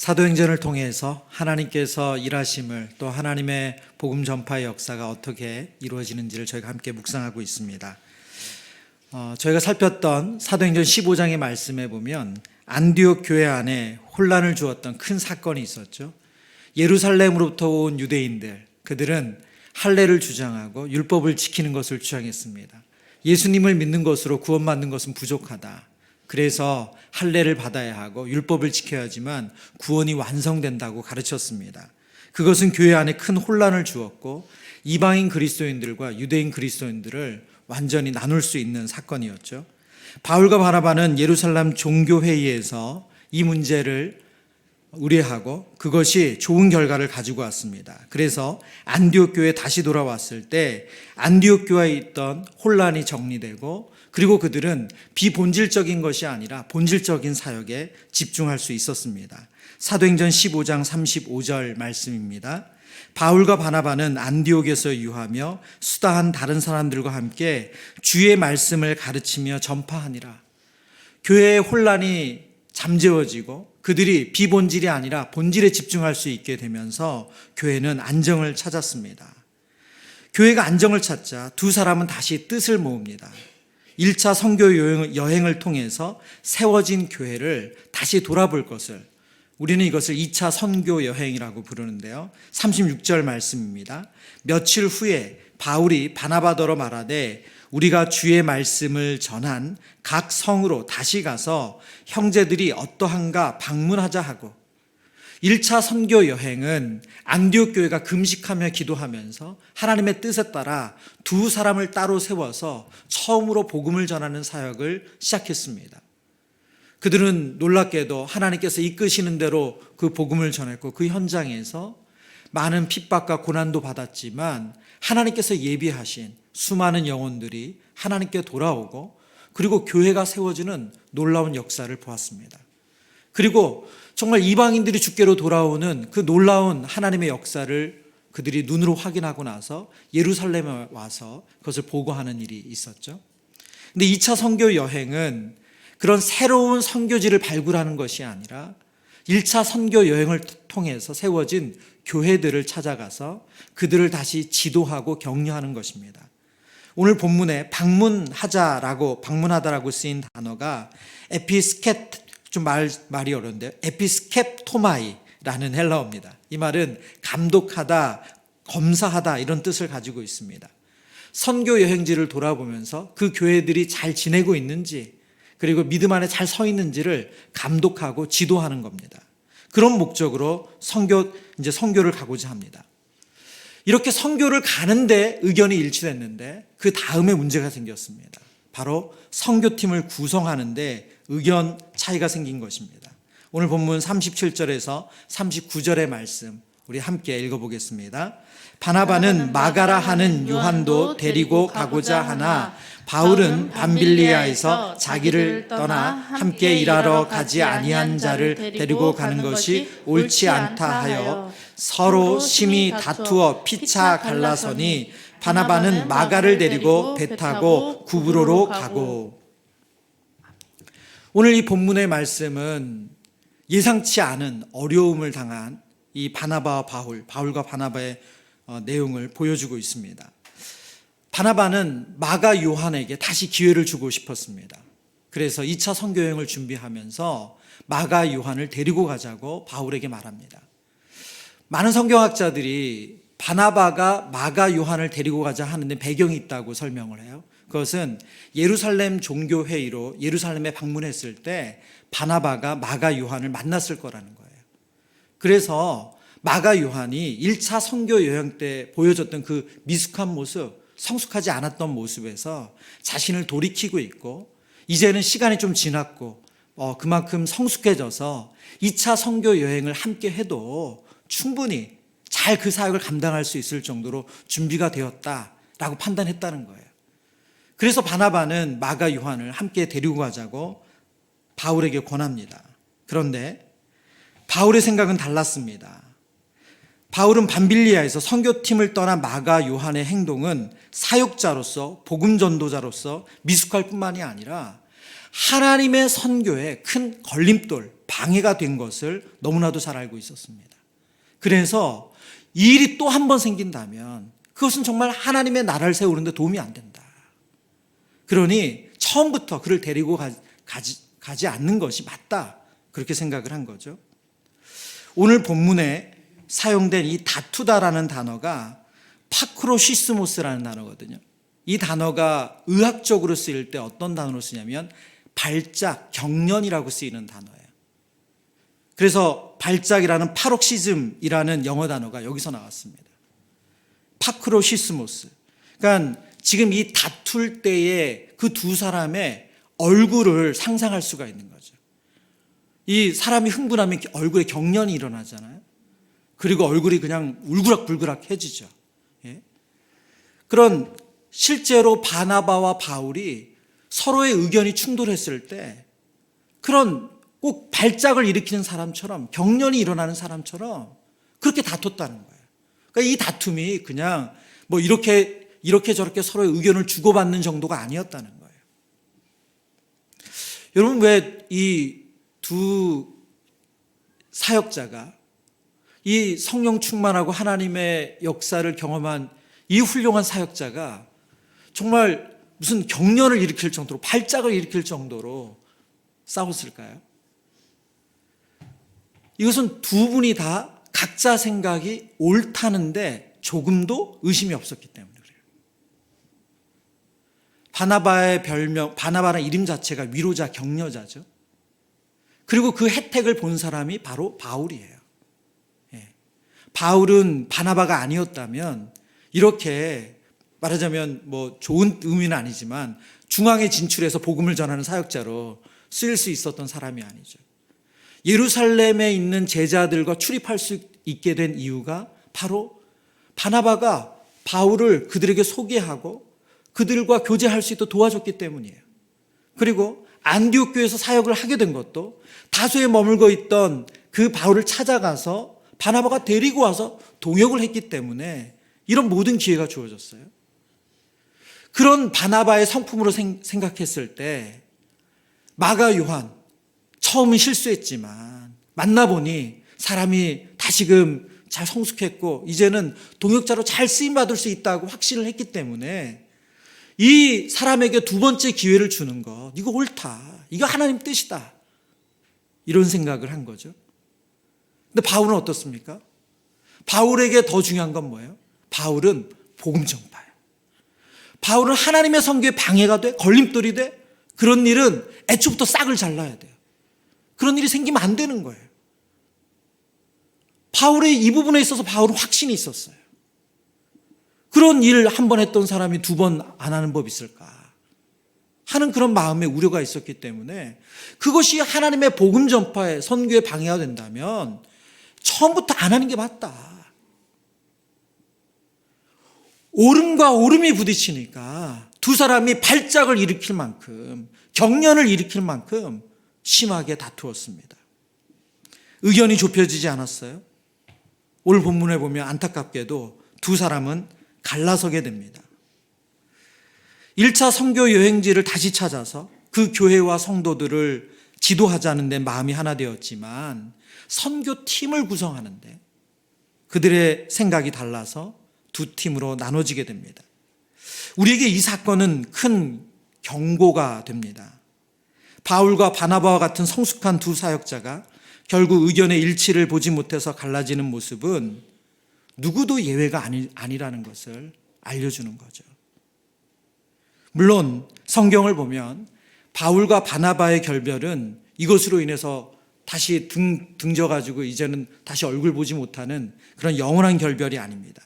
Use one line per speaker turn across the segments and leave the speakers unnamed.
사도행전을 통해서 하나님께서 일하심을, 또 하나님의 복음 전파의 역사가 어떻게 이루어지는지를 저희가 함께 묵상하고 있습니다. 저희가 살폈던 사도행전 15장의 말씀에 보면 안디옥 교회 안에 혼란을 주었던 큰 사건이 있었죠. 예루살렘으로부터 온 유대인들, 그들은 할례를 주장하고 율법을 지키는 것을 주장했습니다. 예수님을 믿는 것으로 구원받는 것은 부족하다. 그래서 할례를 받아야 하고 율법을 지켜야지만 구원이 완성된다고 가르쳤습니다. 그것은 교회 안에 큰 혼란을 주었고 이방인 그리스도인들과 유대인 그리스도인들을 완전히 나눌 수 있는 사건이었죠. 바울과 바나바는 예루살렘 종교회의에서 이 문제를 의뢰하고 그것이 좋은 결과를 가지고 왔습니다. 그래서 안디옥 교회에 다시 돌아왔을 때 안디옥 교회에 있던 혼란이 정리되고, 그리고 그들은 비본질적인 것이 아니라 본질적인 사역에 집중할 수 있었습니다. 사도행전 15장 35절 말씀입니다. 바울과 바나바는 안디옥에서 유하며 수다한 다른 사람들과 함께 주의 말씀을 가르치며 전파하니라. 교회의 혼란이 잠재워지고 그들이 비본질이 아니라 본질에 집중할 수 있게 되면서 교회는 안정을 찾았습니다. 교회가 안정을 찾자 두 사람은 다시 뜻을 모읍니다. 1차 선교 여행을 통해서 세워진 교회를 다시 돌아볼 것을, 우리는 이것을 2차 선교 여행이라고 부르는데요. 36절 말씀입니다. 며칠 후에 바울이 바나바더러 말하되 우리가 주의 말씀을 전한 각 성으로 다시 가서 형제들이 어떠한가 방문하자 하고, 1차 선교 여행은 안디옥 교회가 금식하며 기도하면서 하나님의 뜻에 따라 두 사람을 따로 세워서 처음으로 복음을 전하는 사역을 시작했습니다. 그들은 놀랍게도 하나님께서 이끄시는 대로 그 복음을 전했고 그 현장에서 많은 핍박과 고난도 받았지만 하나님께서 예비하신 수많은 영혼들이 하나님께 돌아오고, 그리고 교회가 세워지는 놀라운 역사를 보았습니다. 그리고 정말 이방인들이 주께로 돌아오는 그 놀라운 하나님의 역사를 그들이 눈으로 확인하고 나서 예루살렘에 와서 그것을 보고하는 일이 있었죠. 근데 2차 선교 여행은 그런 새로운 선교지를 발굴하는 것이 아니라 1차 선교 여행을 통해서 세워진 교회들을 찾아가서 그들을 다시 지도하고 격려하는 것입니다. 오늘 본문에 방문하다라고 쓰인 단어가 좀 말이 어려운데요. 에피스캡토마이라는 헬라어입니다. 이 말은 감독하다, 검사하다 이런 뜻을 가지고 있습니다. 선교 여행지를 돌아보면서 그 교회들이 잘 지내고 있는지, 그리고 믿음 안에 잘 서 있는지를 감독하고 지도하는 겁니다. 그런 목적으로 선교를 가고자 합니다. 이렇게 선교를 가는데 의견이 일치됐는데 그 다음에 문제가 생겼습니다. 바로 선교팀을 구성하는데 의견 차이가 생긴 것입니다. 오늘 본문 37절에서 39절의 말씀 우리 함께 읽어보겠습니다. 바나바는 마가라 하는 요한도 데리고 가고자 하나 바울은 밤빌리아에서 자기를 떠나 함께 일하러 가지 아니한 자를 데리고 가는 것이 옳지 않다 하여 서로 심히 다투어 피차 갈라서니 바나바는 마가를 데리고 배 타고 구브로로 가고. 오늘 이 본문의 말씀은 예상치 않은 어려움을 당한 이 바나바와 바울과 바나바의 내용을 보여주고 있습니다. 바나바는 마가 요한에게 다시 기회를 주고 싶었습니다. 그래서 2차 선교여행을 준비하면서 마가 요한을 데리고 가자고 바울에게 말합니다. 많은 성경학자들이 바나바가 마가 요한을 데리고 가자 하는데 배경이 있다고 설명을 해요. 그것은 예루살렘 종교회의로 예루살렘에 방문했을 때 바나바가 마가 요한을 만났을 거라는 거예요. 그래서 마가 요한이 1차 선교 여행 때 보여줬던 그 미숙한 모습, 성숙하지 않았던 모습에서 자신을 돌이키고 있고, 이제는 시간이 좀 지났고 그만큼 성숙해져서 2차 선교 여행을 함께 해도 충분히 잘 그 사역을 감당할 수 있을 정도로 준비가 되었다라고 판단했다는 거예요. 그래서 바나바는 마가 요한을 함께 데리고 가자고 바울에게 권합니다. 그런데 바울의 생각은 달랐습니다. 바울은 밤빌리아에서 선교팀을 떠난 마가 요한의 행동은 사역자로서 복음 전도자로서 미숙할 뿐만이 아니라 하나님의 선교에 큰 걸림돌, 방해가 된 것을 너무나도 잘 알고 있었습니다. 그래서 이 일이 또 한 번 생긴다면 그것은 정말 하나님의 나라를 세우는 데 도움이 안 된다. 그러니 처음부터 그를 데리고 가지 않는 것이 맞다. 그렇게 생각을 한 거죠. 오늘 본문에 사용된 이 다투다라는 단어가 파크로시스모스라는 단어거든요. 이 단어가 의학적으로 쓰일 때 어떤 단어로 쓰냐면 발작, 경련이라고 쓰이는 단어예요. 그래서 발작이라는 파록시즘이라는 영어 단어가 여기서 나왔습니다. 파크로시스모스. 그러니까 지금 이 다툴 때에 그 두 사람의 얼굴을 상상할 수가 있는 거죠. 이 사람이 흥분하면 얼굴에 경련이 일어나잖아요. 그리고 얼굴이 그냥 울그락불그락해지죠. 예? 그런 실제로 바나바와 바울이 서로의 의견이 충돌했을 때 그런 꼭 발작을 일으키는 사람처럼 경련이 일어나는 사람처럼 그렇게 다퉜다는 거예요. 그러니까 이 다툼이 그냥 뭐 이렇게 저렇게 서로의 의견을 주고받는 정도가 아니었다는 거예요. 여러분, 왜 이 두 사역자가 이 성령 충만하고 하나님의 역사를 경험한 이 훌륭한 사역자가 정말 무슨 경련을 일으킬 정도로, 발작을 일으킬 정도로 싸웠을까요? 이것은 두 분이 다 각자 생각이 옳다는데 조금도 의심이 없었기 때문에 그래요. 바나바의 별명, 바나바라는 이름 자체가 위로자, 격려자죠. 그리고 그 혜택을 본 사람이 바로 바울이에요. 예. 바울은 바나바가 아니었다면 이렇게 말하자면 뭐 좋은 의미는 아니지만 중앙에 진출해서 복음을 전하는 사역자로 쓰일 수 있었던 사람이 아니죠. 예루살렘에 있는 제자들과 출입할 수 있게 된 이유가 바로 바나바가 바울을 그들에게 소개하고 그들과 교제할 수 있도록 도와줬기 때문이에요. 그리고 안디옥 교회에서 사역을 하게 된 것도 다소에 머물고 있던 그 바울을 찾아가서 바나바가 데리고 와서 동역을 했기 때문에 이런 모든 기회가 주어졌어요. 그런 바나바의 성품으로 생각했을 때 마가 요한, 처음은 실수했지만 만나보니 사람이 다시금 잘 성숙했고 이제는 동역자로 잘 쓰임받을 수 있다고 확신을 했기 때문에 이 사람에게 두 번째 기회를 주는 것, 이거 옳다, 이거 하나님 뜻이다, 이런 생각을 한 거죠. 근데 바울은 어떻습니까? 바울에게 더 중요한 건 뭐예요? 바울은 복음 전파예요. 바울은 하나님의 선교에 방해가 돼, 걸림돌이 돼, 그런 일은 애초부터 싹을 잘라야 돼요. 그런 일이 생기면 안 되는 거예요. 바울의 이 부분에 있어서 바울은 확신이 있었어요. 그런 일 한 번 했던 사람이 두 번 안 하는 법이 있을까 하는 그런 마음의 우려가 있었기 때문에 그것이 하나님의 복음 전파에, 선교에 방해가 된다면 처음부터 안 하는 게 맞다. 오름과 오름이 부딪히니까 두 사람이 발작을 일으킬 만큼, 경련을 일으킬 만큼 심하게 다투었습니다. 의견이 좁혀지지 않았어요. 오늘 본문에 보면 안타깝게도 두 사람은 갈라서게 됩니다. 1차 선교 여행지를 다시 찾아서 그 교회와 성도들을 지도하자는 데 마음이 하나 되었지만 선교팀을 구성하는데 그들의 생각이 달라서 두 팀으로 나눠지게 됩니다. 우리에게 이 사건은 큰 경고가 됩니다. 바울과 바나바와 같은 성숙한 두 사역자가 결국 의견의 일치를 보지 못해서 갈라지는 모습은 누구도 예외가 아니라는 것을 알려주는 거죠. 물론 성경을 보면 바울과 바나바의 결별은 이것으로 인해서 다시 등져가지고 이제는 다시 얼굴 보지 못하는 그런 영원한 결별이 아닙니다.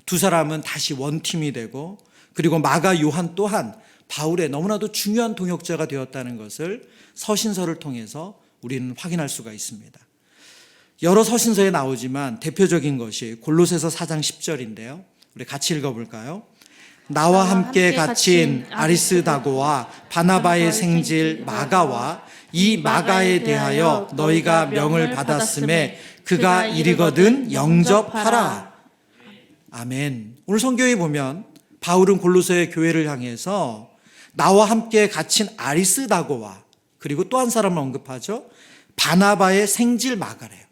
두 사람은 다시 원팀이 되고 그리고 마가 요한 또한 바울의 너무나도 중요한 동역자가 되었다는 것을 서신서를 통해서 우리는 확인할 수가 있습니다. 여러 서신서에 나오지만 대표적인 것이 골로새서 4장 10절인데요. 우리 같이 읽어볼까요? 나와 함께 갇힌 아리스다고와 바나바의 생질 마가와 이 마가에 대하여 너희가 명을 받았음에 그가 이르거든 영접하라. 아멘. 오늘 성경에 보면 바울은 골로새 교회를 향해서 나와 함께 갇힌 아리스다고와 그리고 또 한 사람을 언급하죠. 바나바의 생질 마가래요.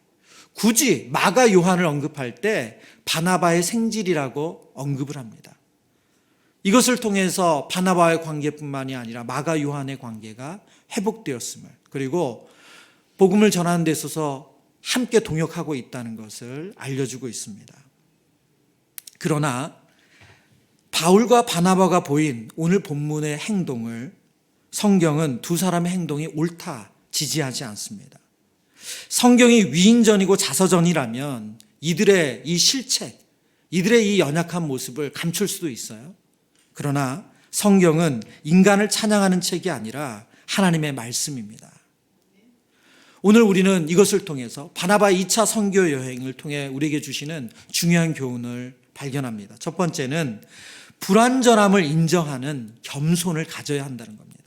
굳이 마가 요한을 언급할 때 바나바의 생질이라고 언급을 합니다. 이것을 통해서 바나바의 관계뿐만이 아니라 마가 요한의 관계가 회복되었음을, 그리고 복음을 전하는 데 있어서 함께 동역하고 있다는 것을 알려주고 있습니다. 그러나 바울과 바나바가 보인 오늘 본문의 행동을 성경은 두 사람의 행동이 옳다 지지하지 않습니다. 성경이 위인전이고 자서전이라면 이들의 이 실책, 이들의 이 연약한 모습을 감출 수도 있어요. 그러나 성경은 인간을 찬양하는 책이 아니라 하나님의 말씀입니다. 오늘 우리는 이것을 통해서 바나바의 2차 선교 여행을 통해 우리에게 주시는 중요한 교훈을 발견합니다. 첫 번째는 불완전함을 인정하는 겸손을 가져야 한다는 겁니다.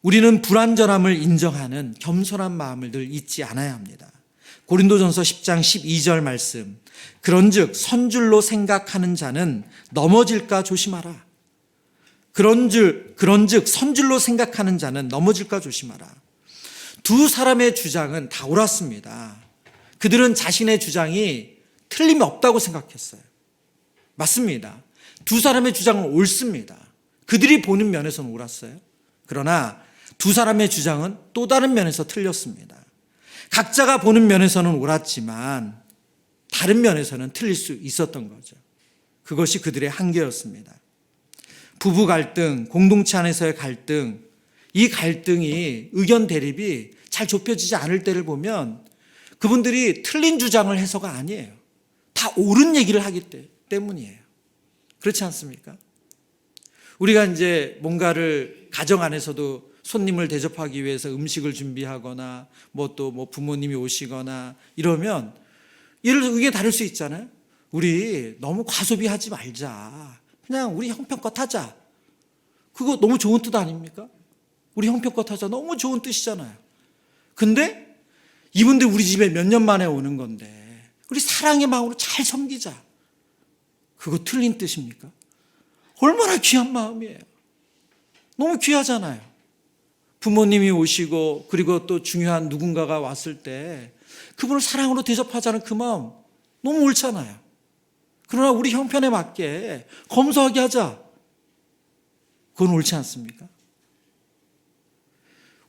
우리는 불완전함을 인정하는 겸손한 마음을 늘 잊지 않아야 합니다. 고린도전서 10장 12절 말씀, 그런즉 선줄로 생각하는 자는 넘어질까 조심하라. 그런즉 선줄로 생각하는 자는 넘어질까 조심하라. 두 사람의 주장은 다 옳았습니다. 그들은 자신의 주장이 틀림이 없다고 생각했어요. 맞습니다. 두 사람의 주장은 옳습니다. 그들이 보는 면에서는 옳았어요. 그러나 두 사람의 주장은 또 다른 면에서 틀렸습니다. 각자가 보는 면에서는 옳았지만 다른 면에서는 틀릴 수 있었던 거죠. 그것이 그들의 한계였습니다. 부부 갈등, 공동체 안에서의 갈등, 이 갈등이 의견 대립이 잘 좁혀지지 않을 때를 보면 그분들이 틀린 주장을 해서가 아니에요. 다 옳은 얘기를 하기 때문이에요. 그렇지 않습니까? 우리가 이제 뭔가를 가정 안에서도 손님을 대접하기 위해서 음식을 준비하거나 또 부모님이 오시거나 이러면 예를 들어 의견이 다를 수 있잖아요. 우리 너무 과소비하지 말자. 그냥 우리 형편껏 하자. 그거 너무 좋은 뜻 아닙니까? 우리 형편껏 하자. 너무 좋은 뜻이잖아요. 근데 이분들 우리 집에 몇 년 만에 오는 건데 우리 사랑의 마음으로 잘 섬기자. 그거 틀린 뜻입니까? 얼마나 귀한 마음이에요. 너무 귀하잖아요. 부모님이 오시고 그리고 또 중요한 누군가가 왔을 때 그분을 사랑으로 대접하자는 그 마음 너무 옳잖아요. 그러나 우리 형편에 맞게 검소하게 하자. 그건 옳지 않습니까?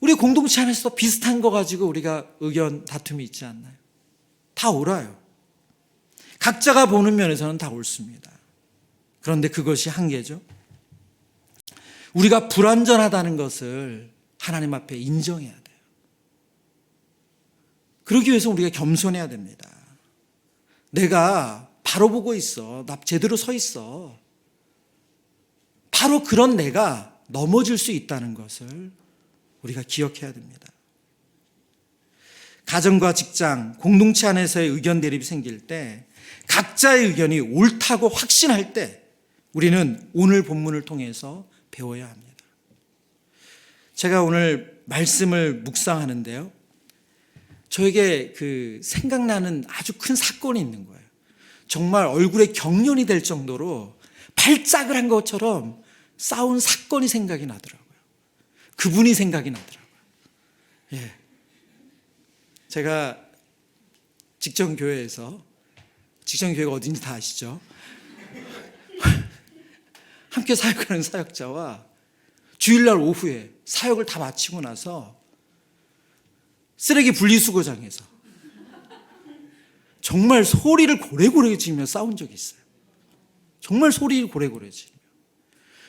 우리 공동체 안에서 비슷한 거 가지고 우리가 의견 다툼이 있지 않나요? 다 옳아요. 각자가 보는 면에서는 다 옳습니다. 그런데 그것이 한계죠. 우리가 불완전하다는 것을 하나님 앞에 인정해야 돼요. 그러기 위해서 우리가 겸손해야 됩니다. 내가 바로 보고 있어. 나 제대로 서 있어. 바로 그런 내가 넘어질 수 있다는 것을 우리가 기억해야 됩니다. 가정과 직장, 공동체 안에서의 의견 대립이 생길 때 각자의 의견이 옳다고 확신할 때 우리는 오늘 본문을 통해서 배워야 합니다. 제가 오늘 말씀을 묵상하는데요. 저에게 생각나는 아주 큰 사건이 있는 거예요. 정말 얼굴에 경련이 될 정도로 발작을 한 것처럼 싸운 사건이 생각이 나더라고요. 그분이 생각이 나더라고요. 예. 제가 직전교회가 어딘지 다 아시죠? 함께 사역하는 사역자와 주일날 오후에 사역을 다 마치고 나서 쓰레기 분리수거장에서 정말 소리를 고래고래 지르며 싸운 적이 있어요. 정말 소리를 고래고래 지르며.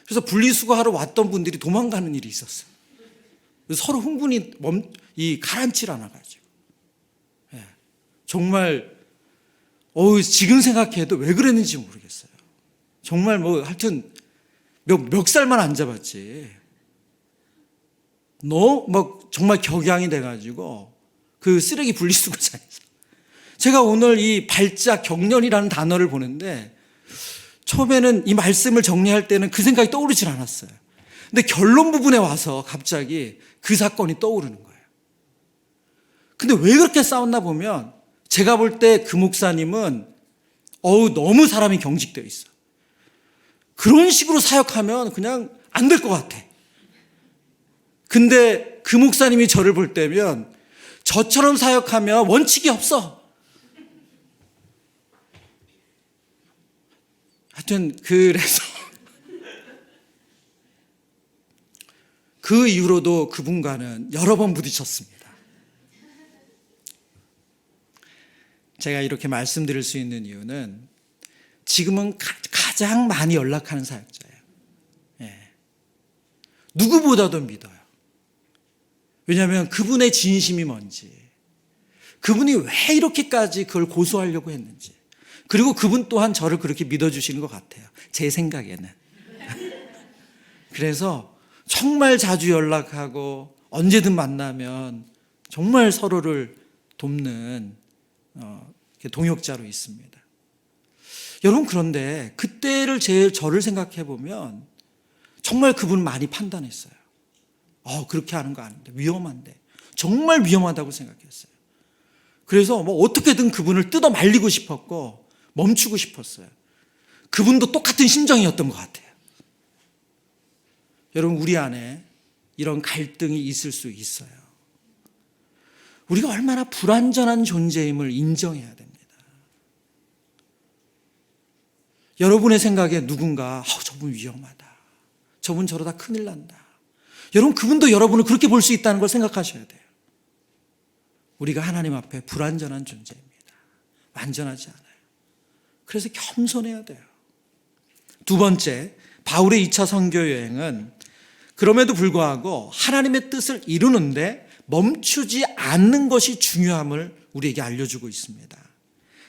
그래서 분리수거하러 왔던 분들이 도망가는 일이 있었어요. 서로 흥분이 가라앉질 않아가지고. 예. 정말 지금 생각해도 왜 그랬는지 모르겠어요. 정말 하여튼 멱살만 안 잡았지. 정말 격양이 돼가지고 그 쓰레기 분리수거장에서 제가 오늘 이 발작 경련이라는 단어를 보는데 처음에는 이 말씀을 정리할 때는 그 생각이 떠오르질 않았어요. 근데 결론 부분에 와서 갑자기 그 사건이 떠오르는 거예요. 근데 왜 그렇게 싸웠나 보면 제가 볼 때 그 목사님은 너무 사람이 경직되어 있어. 그런 식으로 사역하면 그냥 안 될 것 같아. 근데 그 목사님이 저를 볼 때면 저처럼 사역하면 원칙이 없어. 하여튼 그래서 그 이후로도 그분과는 여러 번 부딪혔습니다. 제가 이렇게 말씀드릴 수 있는 이유는 지금은 가장 많이 연락하는 사역자예요. 예. 누구보다도 믿어요. 왜냐하면 그분의 진심이 뭔지, 그분이 왜 이렇게까지 그걸 고수하려고 했는지, 그리고 그분 또한 저를 그렇게 믿어주시는 것 같아요. 제 생각에는. 그래서 정말 자주 연락하고 언제든 만나면 정말 서로를 돕는 동역자로 있습니다. 여러분, 그런데 그때를 저를 생각해 보면 정말 그분 많이 판단했어요. 그렇게 하는 거 아닌데, 위험한데, 정말 위험하다고 생각했어요. 그래서 뭐 어떻게든 그분을 뜯어 말리고 싶었고 멈추고 싶었어요. 그분도 똑같은 심정이었던 것 같아요. 여러분, 우리 안에 이런 갈등이 있을 수 있어요. 우리가 얼마나 불완전한 존재임을 인정해야 됩니다. 여러분의 생각에 누군가 저분 위험하다, 저분 저러다 큰일 난다, 여러분, 그분도 여러분을 그렇게 볼 수 있다는 걸 생각하셔야 돼요. 우리가 하나님 앞에 불완전한 존재입니다. 완전하지 않아요. 그래서 겸손해야 돼요. 두 번째, 바울의 2차 선교 여행은 그럼에도 불구하고 하나님의 뜻을 이루는데 멈추지 않는 것이 중요함을 우리에게 알려주고 있습니다.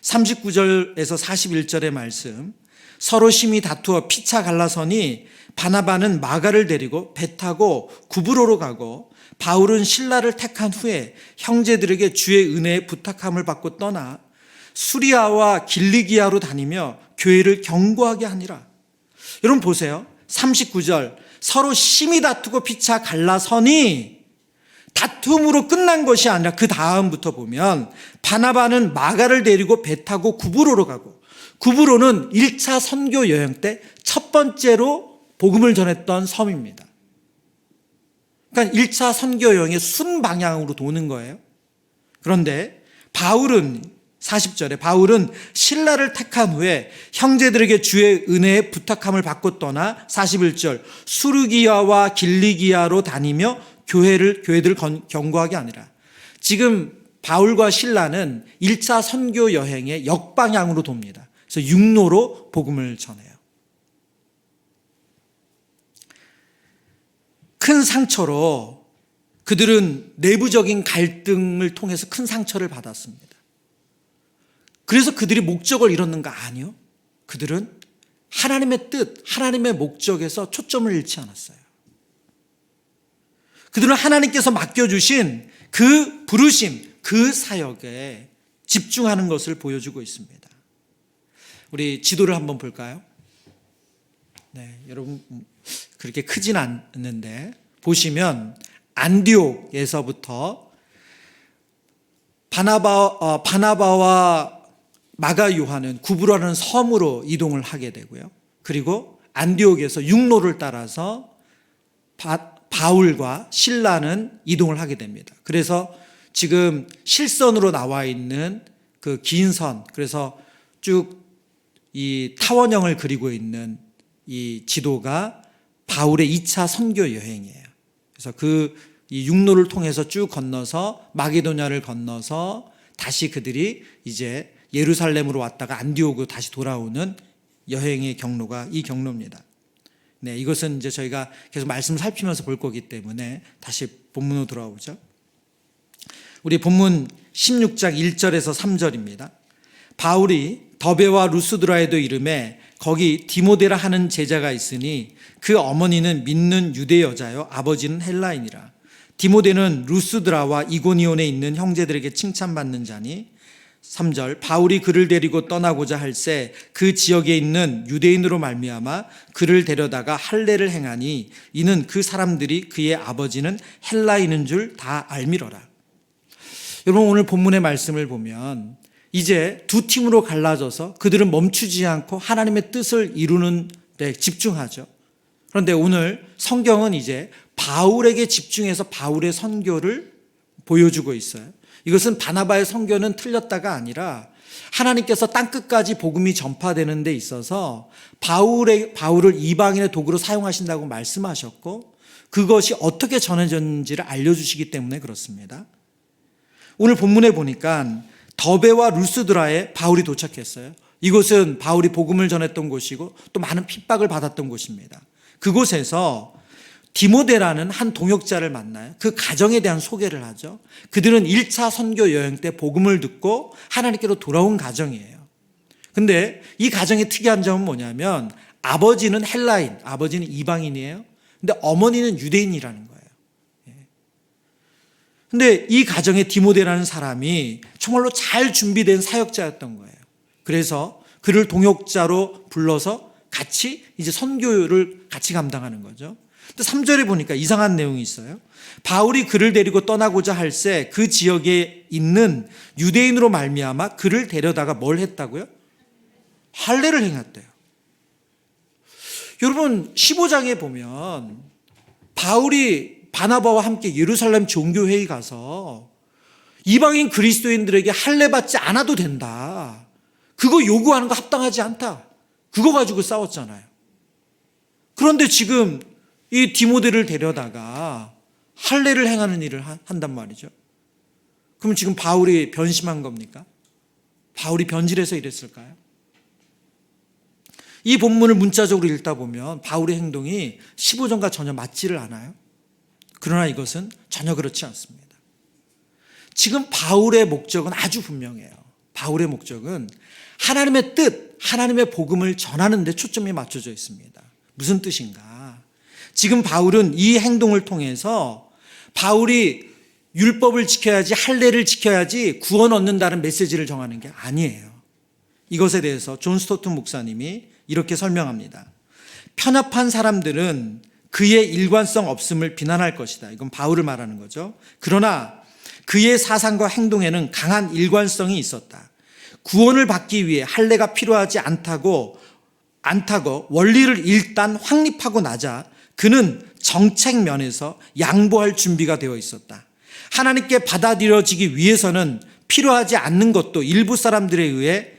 39절에서 41절의 말씀, 서로 심히 다투어 피차 갈라서니 바나바는 마가를 데리고 배 타고 구브로로 가고 바울은 실라를 택한 후에 형제들에게 주의 은혜에 부탁함을 받고 떠나 수리아와 길리기아로 다니며 교회를 견고하게 하니라. 여러분 보세요. 39절, 서로 심히 다투고 피차 갈라서니, 다툼으로 끝난 것이 아니라 그 다음부터 보면 바나바는 마가를 데리고 배 타고 구브로로 가고, 구브로는 1차 선교 여행 때 첫 번째로 복음을 전했던 섬입니다. 그러니까 1차 선교 여행의 순방향으로 도는 거예요. 그런데 바울은 40절에 바울은 신라를 택한 후에 형제들에게 주의 은혜에 부탁함을 받고 떠나 41절 수르기아와 길리기아로 다니며 교회들을 견고하게 하니라. 지금 바울과 신라는 1차 선교 여행의 역방향으로 돕니다. 그래서 육로로 복음을 전해요. 큰 상처로 그들은 내부적인 갈등을 통해서 큰 상처를 받았습니다. 그래서 그들이 목적을 잃었는가? 아니요. 그들은 하나님의 뜻, 하나님의 목적에서 초점을 잃지 않았어요. 그들은 하나님께서 맡겨주신 그 부르심, 그 사역에 집중하는 것을 보여주고 있습니다. 우리 지도를 한번 볼까요? 네, 여러분 그렇게 크진 않는데 보시면 안디옥에서부터 바나바와 마가 요한은 구브로라는 섬으로 이동을 하게 되고요. 그리고 안디옥에서 육로를 따라서 바울과 신라는 이동을 하게 됩니다. 그래서 지금 실선으로 나와 있는 그 긴 선, 그래서 쭉 이 타원형을 그리고 있는 이 지도가 바울의 2차 선교 여행이에요. 그래서 이 육로를 통해서 쭉 건너서 마게도냐를 건너서 다시 그들이 이제 예루살렘으로 왔다가 안디옥으로 다시 돌아오는 여행의 경로가 이 경로입니다. 네, 이것은 이제 저희가 계속 말씀을 살피면서 볼 거기 때문에 다시 본문으로 돌아오죠. 우리 본문 16장 1절에서 3절입니다. 바울이 더베와 루스드라에도 이르매 거기 디모데라 하는 제자가 있으니 그 어머니는 믿는 유대 여자요 아버지는 헬라인이라. 디모데는 루스드라와 이고니온에 있는 형제들에게 칭찬받는 자니 3절 바울이 그를 데리고 떠나고자 할새 그 지역에 있는 유대인으로 말미암아 그를 데려다가 할례를 행하니 이는 그 사람들이 그의 아버지는 헬라인인 줄 다 알미러라. 여러분 오늘 본문의 말씀을 보면 이제 두 팀으로 갈라져서 그들은 멈추지 않고 하나님의 뜻을 이루는 데 집중하죠. 그런데 오늘 성경은 이제 바울에게 집중해서 바울의 선교를 보여주고 있어요. 이것은 바나바의 선교는 틀렸다가 아니라 하나님께서 땅끝까지 복음이 전파되는 데 있어서 바울을 이방인의 도구로 사용하신다고 말씀하셨고, 그것이 어떻게 전해졌는지를 알려주시기 때문에 그렇습니다. 오늘 본문에 보니까 더베와 루스드라에 바울이 도착했어요. 이곳은 바울이 복음을 전했던 곳이고 또 많은 핍박을 받았던 곳입니다. 그곳에서 디모데라는 한 동역자를 만나요. 그 가정에 대한 소개를 하죠. 그들은 1차 선교 여행 때 복음을 듣고 하나님께로 돌아온 가정이에요. 근데 이 가정의 특이한 점은 뭐냐면 아버지는 헬라인, 아버지는 이방인이에요. 근데 어머니는 유대인이라는 거예요. 근데 이 가정에 디모데라는 사람이 정말로 잘 준비된 사역자였던 거예요. 그래서 그를 동역자로 불러서 같이 이제 선교를 같이 감당하는 거죠. 근데 3절에 보니까 이상한 내용이 있어요. 바울이 그를 데리고 떠나고자 할새 그 지역에 있는 유대인으로 말미암아 그를 데려다가 뭘 했다고요? 할례를 행했대요. 여러분 15장에 보면 바울이 바나바와 함께 예루살렘 종교회의 가서 이방인 그리스도인들에게 할례 받지 않아도 된다, 그거 요구하는 거 합당하지 않다, 그거 가지고 싸웠잖아요. 그런데 지금 이 디모데를 데려다가 할례를 행하는 일을 한단 말이죠. 그럼 지금 바울이 변심한 겁니까? 바울이 변질해서 이랬을까요? 이 본문을 문자적으로 읽다 보면 바울의 행동이 15전과 전혀 맞지를 않아요. 그러나 이것은 전혀 그렇지 않습니다. 지금 바울의 목적은 아주 분명해요. 바울의 목적은 하나님의 뜻, 하나님의 복음을 전하는 데 초점이 맞춰져 있습니다. 무슨 뜻인가? 지금 바울은 이 행동을 통해서 바울이 율법을 지켜야지, 할례를 지켜야지 구원 얻는다는 메시지를 정하는 게 아니에요. 이것에 대해서 존 스토튼 목사님이 이렇게 설명합니다. 편협한 사람들은 그의 일관성 없음을 비난할 것이다. 이건 바울을 말하는 거죠. 그러나 그의 사상과 행동에는 강한 일관성이 있었다. 구원을 받기 위해 할례가 필요하지 않다고 원리를 일단 확립하고 나자 그는 정책 면에서 양보할 준비가 되어 있었다. 하나님께 받아들여지기 위해서는 필요하지 않는 것도 일부 사람들을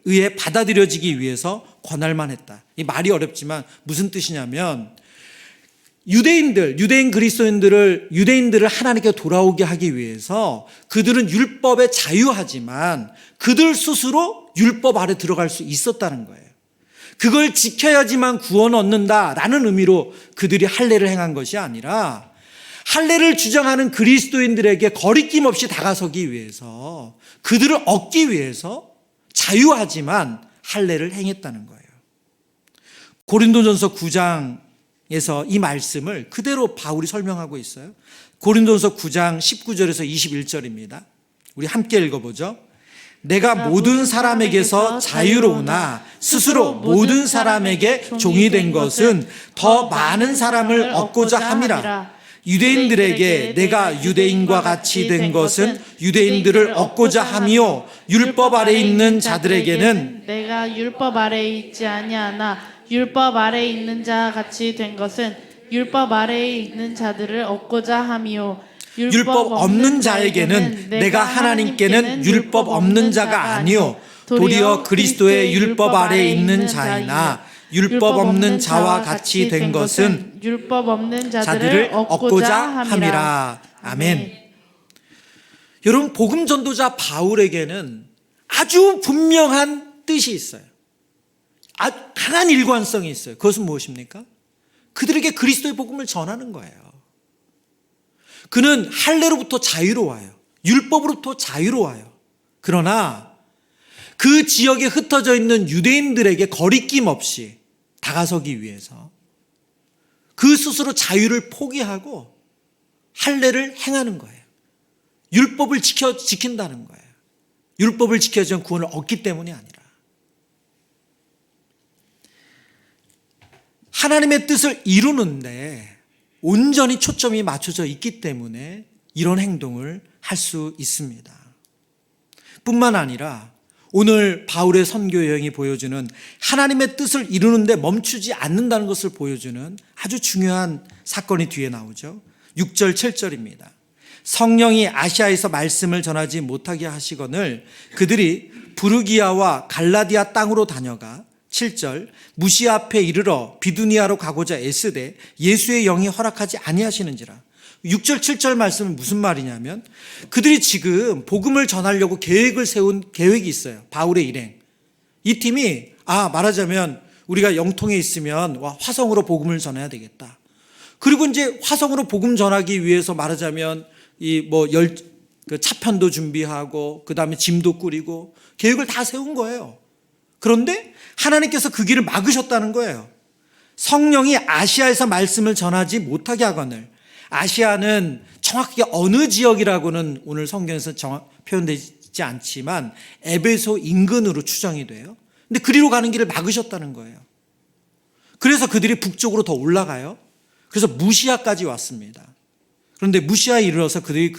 의해 받아들여지기 위해서 권할만 했다. 이 말이 어렵지만 무슨 뜻이냐면 유대인 그리스도인들을 하나님께 돌아오게 하기 위해서 그들은 율법에 자유하지만 그들 스스로 율법 아래 들어갈 수 있었다는 거예요. 그걸 지켜야지만 구원 얻는다라는 의미로 그들이 할례를 행한 것이 아니라 할례를 주장하는 그리스도인들에게 거리낌 없이 다가서기 위해서, 그들을 얻기 위해서 자유하지만 할례를 행했다는 거예요. 고린도전서 9장에서 이 말씀을 그대로 바울이 설명하고 있어요. 고린도전서 9장 19절에서 21절입니다. 우리 함께 읽어보죠. 내가 모든 사람에게서 자유로우나 스스로 모든 사람에게 종이 된 것은 더 많은 사람을 얻고자 함이라. 유대인들에게 내가 유대인과 같이 된 것은 유대인들을 얻고자 함이요, 율법 아래 있는 자들에게는
내가 율법 아래에 있지 아니하나 율법 아래에 있는 자 같이 된 것은 율법 아래에 있는 자들을 얻고자 함이요,
율법 없는 자에게는 내가 하나님께는 율법 없는 자가 아니요 도리어 그리스도의 율법 아래에 있는 자이나 율법 없는 자와 같이 된 것은
율법 없는
자들을 얻고자 함이라. 아멘. 여러분, 복음 전도자 바울에게는 아주 분명한 뜻이 있어요. 아주 강한 일관성이 있어요. 그것은 무엇입니까? 그들에게 그리스도의 복음을 전하는 거예요. 그는 할례로부터 자유로워요. 율법으로부터 자유로워요. 그러나 그 지역에 흩어져 있는 유대인들에게 거리낌 없이 다가서기 위해서 그 스스로 자유를 포기하고 할례를 행하는 거예요. 율법을 지킨다는 거예요. 율법을 지켜야지 구원을 얻기 때문이 아니라 하나님의 뜻을 이루는데 온전히 초점이 맞춰져 있기 때문에 이런 행동을 할 수 있습니다. 뿐만 아니라 오늘 바울의 선교 여행이 보여주는 하나님의 뜻을 이루는데 멈추지 않는다는 것을 보여주는 아주 중요한 사건이 뒤에 나오죠. 6절 7절입니다. 성령이 아시아에서 말씀을 전하지 못하게 하시거늘 그들이 부르기아와 갈라디아 땅으로 다녀가 7절 무시아 앞에 이르러 비두니아로 가고자 애쓰되 예수의 영이 허락하지 아니하시는지라. 6절 7절 말씀은 무슨 말이냐면 그들이 지금 복음을 전하려고 계획을 세운 계획이 있어요. 바울의 일행. 이 팀이 말하자면 우리가 영통에 있으면 화성으로 복음을 전해야 되겠다. 그리고 이제 화성으로 복음 전하기 위해서 말하자면 그 차편도 준비하고 그다음에 짐도 꾸리고 계획을 다 세운 거예요. 그런데 하나님께서 그 길을 막으셨다는 거예요. 성령이 아시아에서 말씀을 전하지 못하게 하거늘. 아시아는 정확하게 어느 지역이라고는 오늘 성경에서 표현되지 않지만 에베소 인근으로 추정이 돼요. 근데 그리로 가는 길을 막으셨다는 거예요. 그래서 그들이 북쪽으로 더 올라가요. 그래서 무시아까지 왔습니다. 그런데 무시아에 이르러서 그들이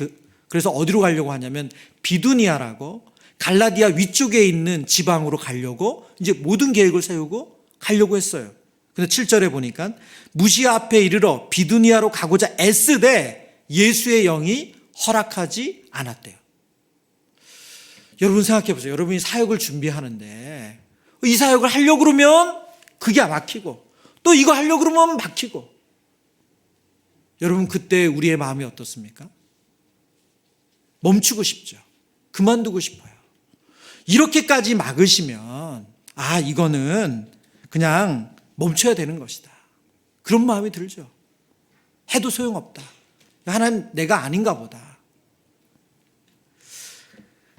그래서 어디로 가려고 하냐면 비두니아라고 갈라디아 위쪽에 있는 지방으로 가려고 이제 모든 계획을 세우고 가려고 했어요. 근데 7절에 보니까 무시아 앞에 이르러 비두니아로 가고자 애쓰되 예수의 영이 허락하지 않았대요. 여러분 생각해 보세요. 여러분이 사역을 준비하는데 이 사역을 하려고 그러면 그게 막히고 또 이거 하려고 그러면 막히고. 여러분 그때 우리의 마음이 어떻습니까? 멈추고 싶죠. 그만두고 싶어요. 이렇게까지 막으시면 이거는 그냥 멈춰야 되는 것이다. 그런 마음이 들죠. 해도 소용없다. 하나님 내가 아닌가 보다.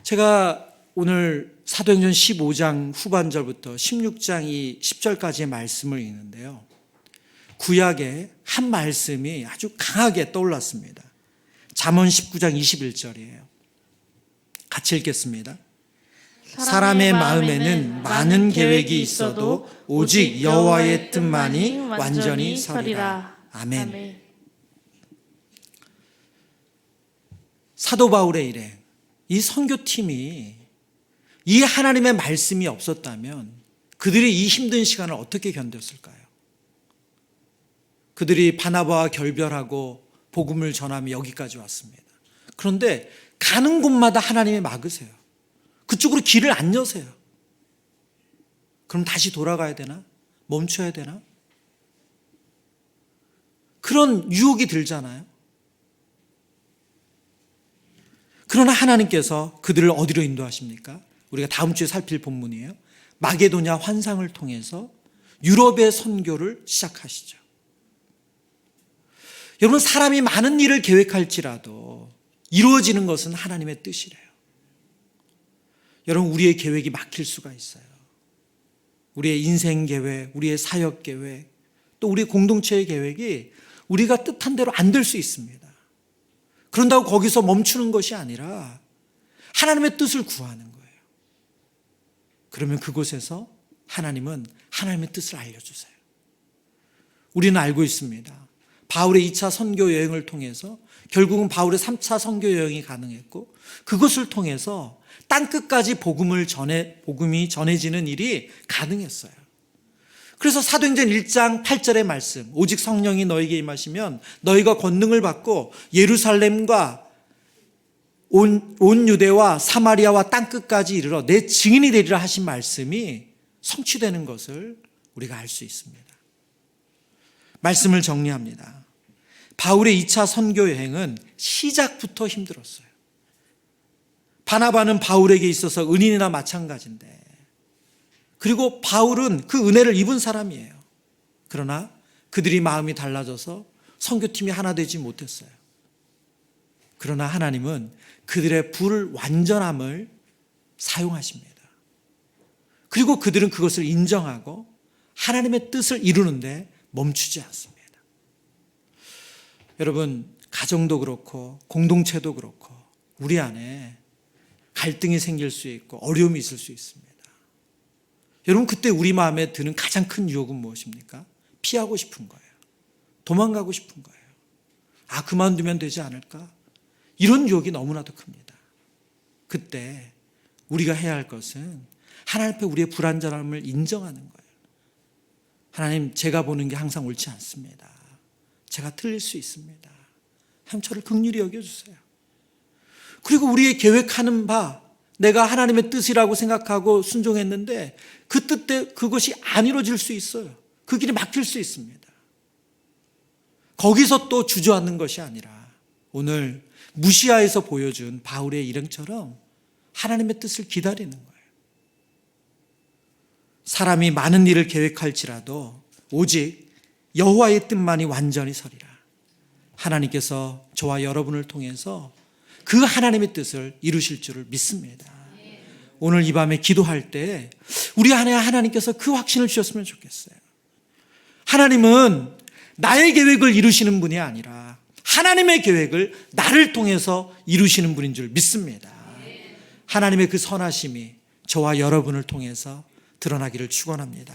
제가 오늘 사도행전 15장 후반절부터 16장 10절까지의 말씀을 읽는데요. 구약의 한 말씀이 아주 강하게 떠올랐습니다. 잠언 19장 21절이에요. 같이 읽겠습니다. 사람의 마음에는 많은 계획이 있어도 오직 여호와의 뜻만이 완전히 서리라. 아멘. 사도 바울의 일행, 이 선교팀이 이 하나님의 말씀이 없었다면 그들이 이 힘든 시간을 어떻게 견뎠을까요? 그들이 바나바와 결별하고 복음을 전하며 여기까지 왔습니다. 그런데 가는 곳마다 하나님이 막으세요. 그쪽으로 길을 안 여세요. 그럼 다시 돌아가야 되나? 멈춰야 되나? 그런 유혹이 들잖아요. 그러나 하나님께서 그들을 어디로 인도하십니까? 우리가 다음 주에 살필 본문이에요. 마게도냐 환상을 통해서 유럽의 선교를 시작하시죠. 여러분 사람이 많은 일을 계획할지라도 이루어지는 것은 하나님의 뜻이래요. 여러분 우리의 계획이 막힐 수가 있어요. 우리의 인생 계획, 우리의 사역 계획, 또 우리 공동체의 계획이 우리가 뜻한 대로 안 될 수 있습니다. 그런다고 거기서 멈추는 것이 아니라 하나님의 뜻을 구하는 거예요. 그러면 그곳에서 하나님은 하나님의 뜻을 알려주세요. 우리는 알고 있습니다. 바울의 2차 선교 여행을 통해서 결국은 바울의 3차 선교 여행이 가능했고 그것을 통해서 땅끝까지 복음이 전해지는 일이 가능했어요. 그래서 사도행전 1장 8절의 말씀, 오직 성령이 너에게 임하시면 너희가 권능을 받고 예루살렘과 온 유대와 사마리아와 땅끝까지 이르러 내 증인이 되리라 하신 말씀이 성취되는 것을 우리가 알 수 있습니다. 말씀을 정리합니다. 바울의 2차 선교 여행은 시작부터 힘들었어요. 바나바는 바울에게 있어서 은인이나 마찬가지인데 그리고 바울은 그 은혜를 입은 사람이에요. 그러나 그들이 마음이 달라져서 선교팀이 하나 되지 못했어요. 그러나 하나님은 그들의 불완전함을 사용하십니다. 그리고 그들은 그것을 인정하고 하나님의 뜻을 이루는데 멈추지 않습니다. 여러분 가정도 그렇고 공동체도 그렇고 우리 안에 갈등이 생길 수 있고 어려움이 있을 수 있습니다. 여러분 그때 우리 마음에 드는 가장 큰 유혹은 무엇입니까? 피하고 싶은 거예요. 도망가고 싶은 거예요. 그만두면 되지 않을까? 이런 유혹이 너무나도 큽니다. 그때 우리가 해야 할 것은 하나님 앞에 우리의 불완전함을 인정하는 거예요. 하나님, 제가 보는 게 항상 옳지 않습니다. 제가 틀릴 수 있습니다. 하나님, 저를 긍휼히 여겨주세요. 그리고 우리의 계획하는 바, 내가 하나님의 뜻이라고 생각하고 순종했는데 그 뜻대 그것이 안 이루어질 수 있어요. 그 길이 막힐 수 있습니다. 거기서 또 주저앉는 것이 아니라 오늘 무시아에서 보여준 바울의 일행처럼 하나님의 뜻을 기다리는 거예요. 사람이 많은 일을 계획할지라도 오직 여호와의 뜻만이 완전히 서리라. 하나님께서 저와 여러분을 통해서 그 하나님의 뜻을 이루실 줄을 믿습니다. 오늘 이 밤에 기도할 때 우리 안에 하나님께서 그 확신을 주셨으면 좋겠어요. 하나님은 나의 계획을 이루시는 분이 아니라 하나님의 계획을 나를 통해서 이루시는 분인 줄 믿습니다. 하나님의 그 선하심이 저와 여러분을 통해서 드러나기를 축원합니다.